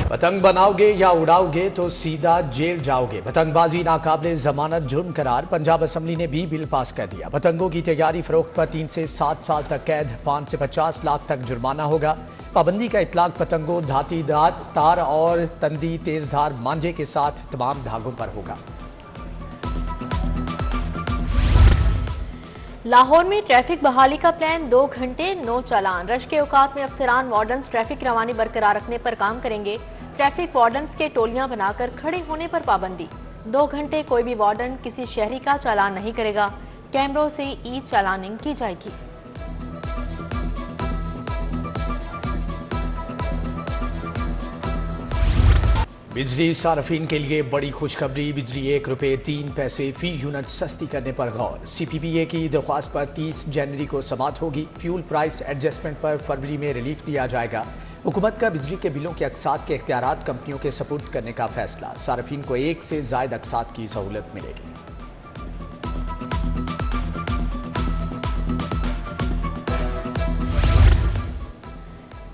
پتنگ بناؤ گے یا اڑاؤ گے تو سیدھا جیل جاؤ گے۔ پتنگ بازی ناقابل ضمانت جرم قرار، پنجاب اسمبلی نے بھی بل پاس کر دیا۔ پتنگوں کی تیاری فروخت پر 3 سے 7 سال تک قید، 5 سے 50 لاکھ تک جرمانہ ہوگا۔ پابندی کا اطلاق پتنگوں، دھاتی تار اور تندی تیز دھار مانجے کے ساتھ تمام دھاگوں پر ہوگا۔ لاہور میں ٹریفک بحالی کا پلان، 2 گھنٹے نو چالان۔ رش کے اوقات میں افسران وارڈنز ٹریفک روانی برقرار رکھنے پر کام کریں گے۔ ٹریفک وارڈنز کے ٹولیاں بنا کر کھڑے ہونے پر پابندی، 2 گھنٹے کوئی بھی وارڈن کسی شہری کا چالان نہیں کرے گا۔ کیمروں سے ای چالاننگ کی جائے گی۔ بجلی صارفین کے لیے بڑی خوشخبری، بجلی 1 روپے 3 پیسے فی یونٹ سستی کرنے پر غور۔ سی پی پی اے کی درخواست پر 30 جنوری کو سماعت ہوگی۔ فیول پرائس ایڈجسٹمنٹ پر فروری میں ریلیف دیا جائے گا۔ حکومت کا بجلی کے بلوں کے اقساط کے اختیارات کمپنیوں کے سپرد کرنے کا فیصلہ، صارفین کو 1 سے زائد اقساط کی سہولت ملے گی۔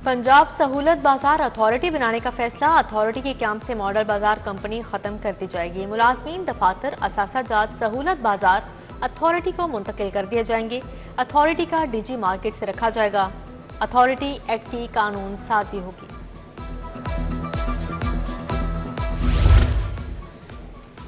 پنجاب سہولت بازار اتھارٹی بنانے کا فیصلہ، اتھارٹی کے قیام سے ماڈل بازار کمپنی ختم کر دی جائے گی۔ ملازمین، دفاتر، اثاثہ جات سہولت بازار اتھارٹی کو منتقل کر دیے جائیں گے۔ اتھارٹی کا ڈی جی مارکیٹ سے رکھا جائے گا۔ اتھارٹی ایکٹ کی قانون سازی ہوگی۔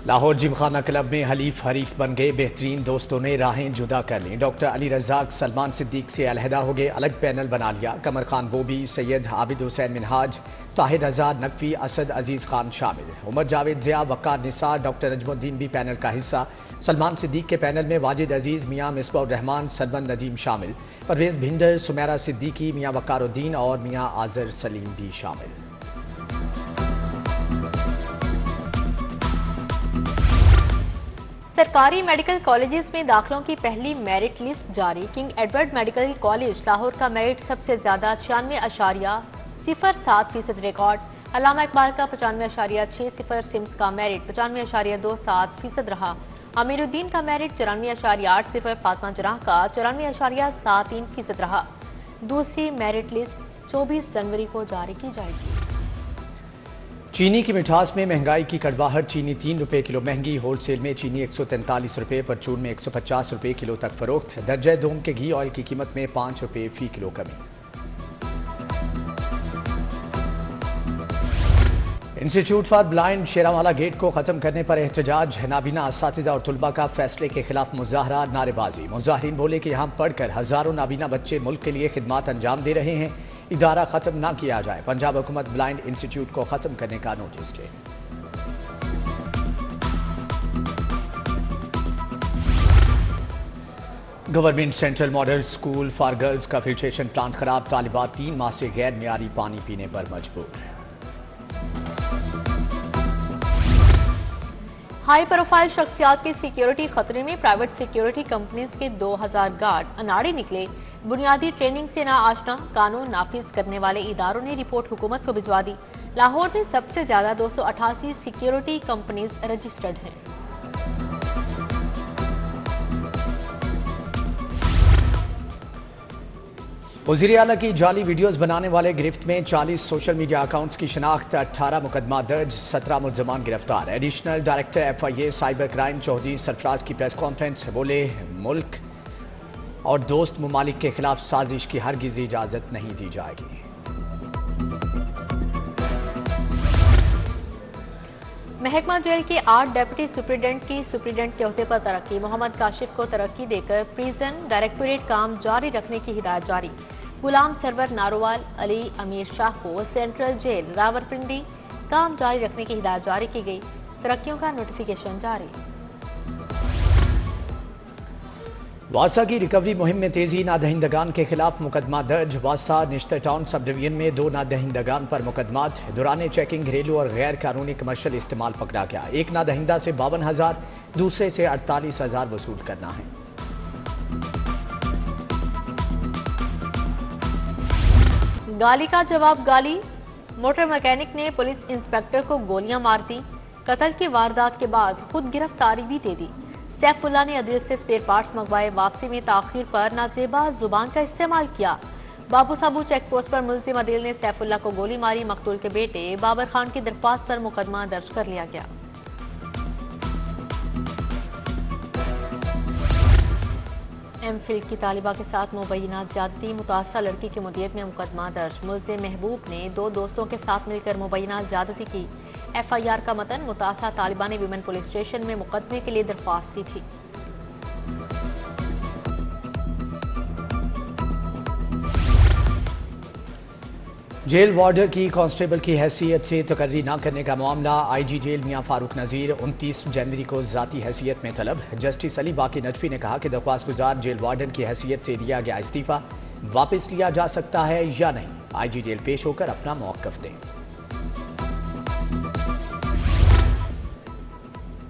لاہور جم خانہ کلب میں حلیف حریف بن گئے بہترین دوستوں نے راہیں جدا کر لیں۔ ڈاکٹر علی رزاق سلمان صدیق سے علیحدہ ہو گئے، الگ پینل بنا لیا۔ قمر خان بوبی، سید عابد حسین منہاج، طاہر رضا نقوی، اسد عزیز خان شامل۔ عمر جاوید ضیاء، وقار نثار، ڈاکٹر نجم الدین بھی پینل کا حصہ۔ سلمان صدیق کے پینل میں واجد عزیز، میاں مصباح الرحمان، سلمان ندیم شامل۔ پرویز بھنڈر، سمیرہ صدیقی، میاں وقار الدین اور میاں آذر سلیم بھی شامل۔ سرکاری میڈیکل کالجز میں داخلوں کی پہلی میرٹ لسٹ جاری۔ King Edward medical college Lahore کا میرٹ سب سے زیادہ 96.07% ریکارڈ۔ علامہ اقبال کا 95.60، سمس کا میرٹ 95.27% رہا۔ امیر الدین کا میرٹ 94.80، فاطمہ جناح کا 94.73% رہا۔ دوسری میرٹ لسٹ 24 جنوری کو جاری کی جائے گی۔ چینی کی مٹھاس میں مہنگائی کی کڑواہٹ، چینی 3 روپے کلو مہنگی، ہول سیل میں چینی 143 روپے، پرچون میں 150 روپے کلو تک فروخت۔ درجہ دوم کے گھی آئل کی قیمت میں 5 روپے فی کلو کمی۔ انسٹیٹیوٹ فار بلائنڈ شیراوالا گیٹ کو ختم کرنے پر احتجاج، نابینا اساتذہ اور طلباء کا فیصلے کے خلاف مظاہرہ، نعرے بازی۔ مظاہرین بولے کہ یہاں پڑھ کر ہزاروں نابینا بچے ملک کے لیے خدمات انجام دے رہے ہیں، ادارہ ختم نہ کیا جائے۔ پنجاب حکومت بلائنڈ انسٹیٹیوٹ کو ختم کرنے کا نوٹس لے۔ Government central model school for girls کا فلٹریشن پلانٹ خراب، طالبات 3 ماہ سے غیر معیاری پانی پینے پر مجبور۔ ہائی پروفائل شخصیات کی سیکیورٹی خطرے میں، پرائیویٹ سیکیورٹی کمپنیز کے 2000 گارڈ اناڑے نکلے۔ بنیادی ٹریننگ سے ناآشنا، قانون نافذ کرنے والے اداروں نے رپورٹ حکومت کو بھجوا دی۔ لاہور میں سب سے زیادہ 288 سیکیورٹی کمپنیز رجسٹرڈ ہیں۔ وزیر اعلیٰ کی جعلی ویڈیوز بنانے والے گرفت میں، 40 سوشل میڈیا اکاؤنٹس کی شناخت، 18 مقدمہ درج، 17 ملزمان گرفتار۔ Additional director F I A cyber crime Chaudhry سرفراز کی پریس کانفرنس، بولے ملک اور دوست ممالک کے خلاف سازش کی ہرگز اجازت نہیں دی جائے گی۔ محکمہ جیل کے 8 ڈیپٹی سپرنٹنڈنٹ کی سپرنٹنڈنٹ کے عہدے پر ترقی، محمد کاشف کو ترقی دے کر پریزن ڈائریکٹوریٹ کام جاری رکھنے کی ہدایت جاری۔ غلام سرور ناروال، علی امیر شاہ کو سینٹرل جیل راولپنڈی کام جاری رکھنے کی ہدایت جاری کی گئی۔ ترقیوں کا نوٹیفیکیشن جاری۔ واسا کی ریکوری مہم میں تیزی، نادہندگان کے خلاف مقدمہ درج۔ واسا نشتر ٹاؤن سب ڈویژن میں 2 نادہندگان پر مقدمات، دوران چیکنگ گھریلو اور غیر قانونی کمرشل استعمال پکڑا گیا۔ ایک نادہندہ سے 52,000، دوسرے سے 48,000 وصول کرنا ہے۔ گالی کا جواب گالی، موٹر میکینک نے پولیس انسپیکٹر کو گولیاں مار دیں۔ قتل کی واردات کے بعد خود گرفتاری بھی دے دی۔ سیف اللہ نے عدل سے اسپیئر پارٹس منگوائے، واپسی میں تاخیر پر نازیبا زبان کا استعمال کیا۔ बाबू साबू चेक पोस्ट पर मुलजिम अदील ने सैफुल्लाह को गोली मारी। मकतूल के बेटे बाबर खान की दरख्वास्त पर मुकदमा दर्ज कर लिया गया। एमफिल की तालिबा के साथ मुबैना ज्यादती, मुतासरा लड़की की मुदियत में मुकदमा दर्ज। मुलजिम महबूब ने 2 दोस्तों के साथ मिलकर मुबैना ज्यादती की। FIR का मतन, मुतासरा तालिबा ने विमेन पुलिस स्टेशन में मुकदमे के लिए दरख्वास्त दी थी। जेल वार्डर की कांस्टेबल की हैसियत से तकर्री न करने का मामला। IG जेल मियां फारूक नज़ीर 29 जनवरी को ज़ाती हैसियत में तलब। जस्टिस अली बाकी नजफी ने कहा कि दरख्वास्त गुजार जेल वार्डन की हैसियत से दिया गया इस्तीफ़ा वापस लिया जा सकता है या नहीं। IG जेल पेश होकर अपना मौक़िफ़ दें।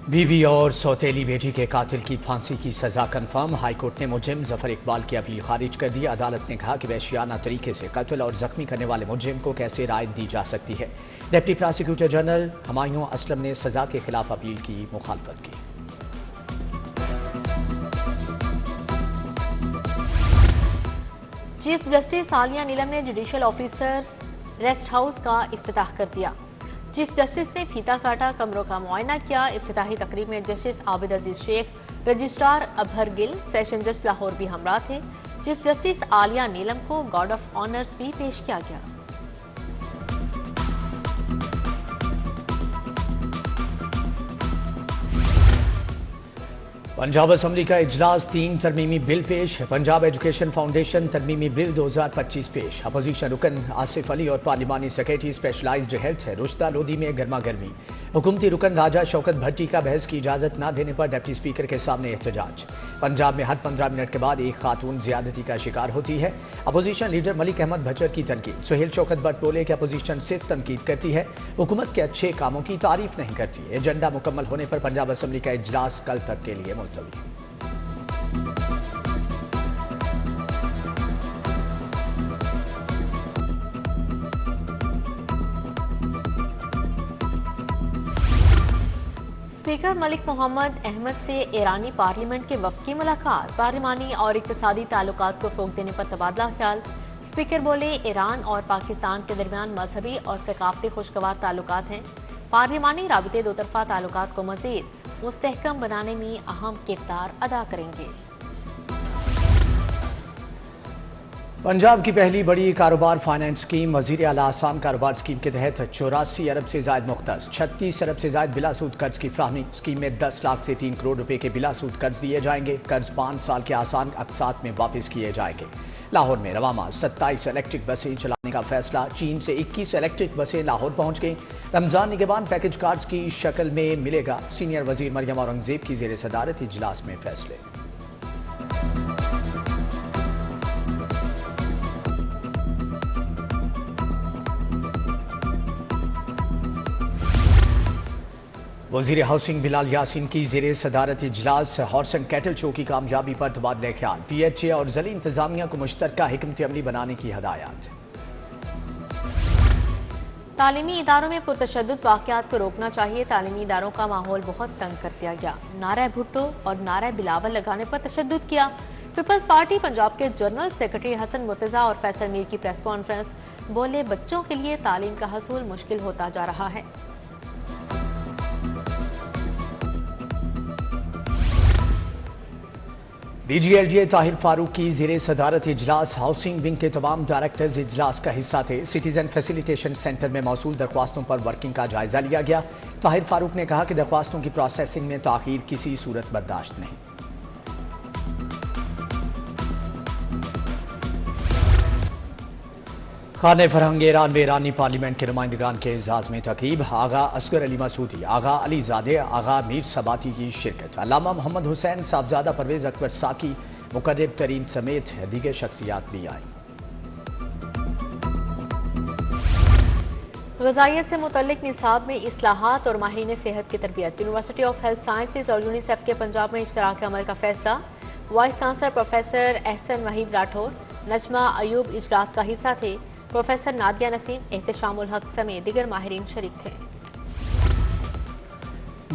बीवी और सौतेली बेटी के कातिल की फांसी की सजा कन्फर्म। हाईकोर्ट ने मुलजिम जफर इकबाल की अपील खारिज कर दी। अदालत ने कहा कि वहशियाना तरीके से कत्ल और जख्मी करने वाले मुलजिम को कैसे राहत दी जा सकती है। Deputy prosecutor general Humayun Aslam ने सजा के खिलाफ अपील की मुखालफत की। चीफ जस्टिस आलिया नीलम ने जुडिशल ऑफिसर्स रेस्ट हाउस का इफ्तिताह कर दिया। चीफ जस्टिस ने फीता काटा, कमरों का मुआयना किया। इफ्तिताही तकरीब में justice Abid Aziz Shaikh, registrar अबहर Gill, session जज लाहौर भी हमरा थे। चीफ जस्टिस आलिया नीलम को गार्ड ऑफ ऑनर्स भी पेश किया गया। पंजाब असम्बली का इजलास, 3 तरमीमी बिल पेश। पंजाब एजुकेशन फाउंडेशन तरमीमी बिल 2025 पेश। अपोजिशन रुकन आसिफ अली और पार्लिमानी सेक्रेटरी स्पेशलाइज्ड हेल्थ रुश्ता लोधी में गर्मा गर्मी। हुकूमती रुकन राजा शौकत भट्टी का बहस की इजाजत न देने पर डिप्टी स्पीकर के सामने एहतजाज। पंजाब में हर 15 मिनट के बाद एक खातून ज्यादती का शिकार होती है। अपोजिशन लीडर मलिक अहमद भचर की तनकीद। सुहेल शौकत भट्ट बोले कि अपोजिशन सिर्फ तनकीद करती है, हुकूमत के अच्छे कामों की तारीफ नहीं करती। एजेंडा मुकम्मल होने पर पंजाब असम्बली का इजलास कल तक के लिए मुलतवी। स्पीकर मलिक मोहम्मद अहमद से ईरानी पार्लियामेंट के वफ़द की मुलाकात। पार्लिमानी और इक़्तिसादी ताल्लुकात को फ़रोग़ देने पर तबादला ख्याल। स्पीकर बोले, ईरान और पाकिस्तान के दरमियान मजहबी और सकाफ़ती खुशगवार ताल्लुकात हैं। पार्लिमानी राबिते दो तरफ़ा ताल्लुकात को मज़ीद मुस्तहकम बनाने में अहम किरदार अदा करेंगे। पंजाब की पहली बड़ी कारोबार फाइनेंस स्कीम वज़ीर आला आसान कारोबार स्कीम के तहत 84 अरब से ज़ायद मुख्तस, 36 अरब से ज़ायद बिलासूद कर्ज की फ्राहमी। स्कीम में 10 लाख से 3 करोड़ रुपए के बिलासूद कर्ज दिए जाएंगे। कर्ज 5 साल के आसान अक़सात में वापस किए जाएंगे। लाहौर में रवामा 27 इलेक्ट्रिक बसें चलाने का फैसला। चीन से 21 इलेक्ट्रिक बसें लाहौर पहुँच गई। रमज़ान निगहबान पैकेज कार्ड्स की शक्ल में मिलेगा। सीनियर वज़ीर मरियम औरंगज़ेब की ज़ेर सदारत इजलास में फैसले। वज़ीर हाउसिंग बिलाल यासीन की ज़ेर सदारत इजलास। हॉर्स एंड कैटल शो की कामयाबी पर तबादला ख्याल। PHA और ज़िली इंतजामिया को मुश्तरका हिकमत अमली बनाने की हदायत। तालीमी इदारों में पुरतशद्दुद वाक़यात को रोकना चाहिए। तालीमी इदारों का माहौल बहुत तंग कर दिया गया। नारा भुट्टो और नारा बिलावल लगाने पर तशद्दुद किया। पीपल्स पार्टी पंजाब के जनरल सेक्रेटरी हसन मुर्तज़ा और फैसल मीर की प्रेस कॉन्फ्रेंस। बोले, बच्चों के लिए तालीम का हसूल मुश्किल होता जा रहा है। DGLGA ताहिर फारूक की ज़ेर सदारत इजलास। हाउसिंग विंग के तमाम डायरेक्टर्स इजलास का हिस्सा थे। सिटीजन फैसिलिटेशन सेंटर में मौसूल दरख्वास्तों पर वर्किंग का जायजा लिया गया। ताहिर फारूक ने कहा कि दरख्वास्तों की प्रोसेसिंग में ताख़ीर किसी सूरत बर्दाश्त नहीं। खाने फरहंग ईरान में ईरानी पार्लियामेंट के नुमाइंदगान के एजाज में तक़रीब। आगा असगर अली मसूदी, आगा अली ज़ादे, आगा मीर सबाती की शिरकत। अल्लामा मोहम्मद हुसैन, साहबजादा परवेज़ अकबर साकी, मुकर्रब तरीन समेत दीगर शख्सियात भी आई। ग़िज़ाइयत से मुतल्लिक निसाब में इस्लाहात और माहिरीन सेहत की तरबियत। यूनिवर्सिटी ऑफ हेल्थ साइंसेज और यूनिसेफ के पंजाब में इश्तराक अमल का फैसला। Vice chancellor professor Ehsan Waheed Rathore, Najma Ayub इजलास का हिस्सा थे। प्रोफेसर नादिया नसीम, एहतशामुल हक समेत दिगर माहिरीन शरीक थे।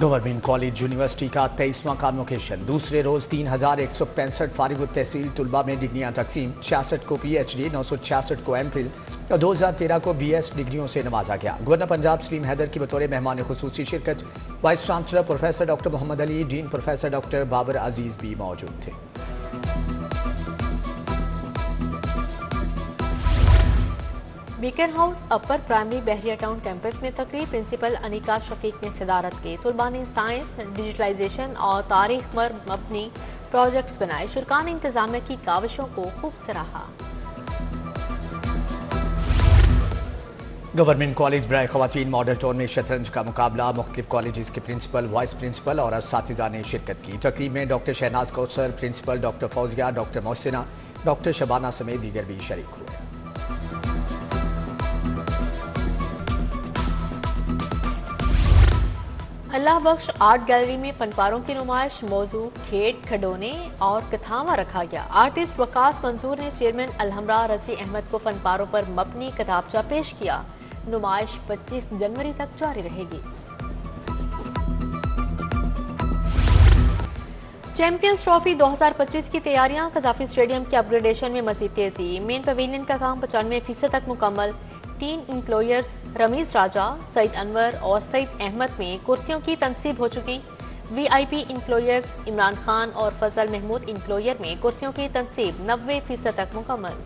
गवर्नमेंट कॉलेज यूनिवर्सिटी का 23वां कॉन्वोकेशन। दूसरे रोज 3165 फारिग तहसील तुलबा में डिग्रियां तकसीम। 66 को PhD, 966 को MPhil और 2013 को BS डिग्रियों से नवाजा गया। गवर्नर पंजाब सलीम हैदर की बतौर मेहमान खुसूसी शिरकत। Vice chancellor professor doctor Mohammad Ali, dean professor doctor Babar Aziz भी मौजूद थे। Beaconhouse upper primary Bahria town campus में तकरीब प्रिंसिपल अनिका शफीक ने सदारत की। तुलबा ने साइंस, डिजिटलाइजेशन और तारीख पर मबनी प्रोजेक्ट्स बनाए। शुरकान इंतजामिया की काविशों को खूब सराहा। गवर्नमेंट कॉलेज बराए खवातीन मॉडल टाउन में शतरंज का मुकाबला। मुख्तलिफ कॉलेजेस के प्रिंसिपल, वाइस प्रिंसिपल और असातिज़ा ने शिरकत की। तकरीब में doctor Shahnaz Kausar, principal doctor Fauzia, doctor Mohsina, doctor Shabana समेत दीगर भी शरीक हुए। अल्लाह बख्श आर्ट गैलरी में फनकारों की नुमाइश, मौजू खेत, खिडौने और कथावां रखा गया। आर्टिस्ट वकास मंसूर ने चेयरमैन अलहमरा रसी अहमद को फनकारों पर मबनी किताबचा पेश किया। नुमाइश 25 जनवरी तक जारी रहेगी। चैंपियंस ट्रॉफी 2025 की तैयारियां। कजाफी स्टेडियम के अपग्रेडेशन में मजीद तेजी। मेन पवेलियन का काम 95% तक मुकम्मल। 3 इंप्लॉयर्स रमीज राजा, सईद अनवर और सईद अहमद में कुर्सियों की तनसीब हो चुकी। VIP इंप्लॉयर्स इमरान खान और फजल महमूद इंप्लॉयर में कुर्सियों की तनसीब 90% तक मुकम्मल।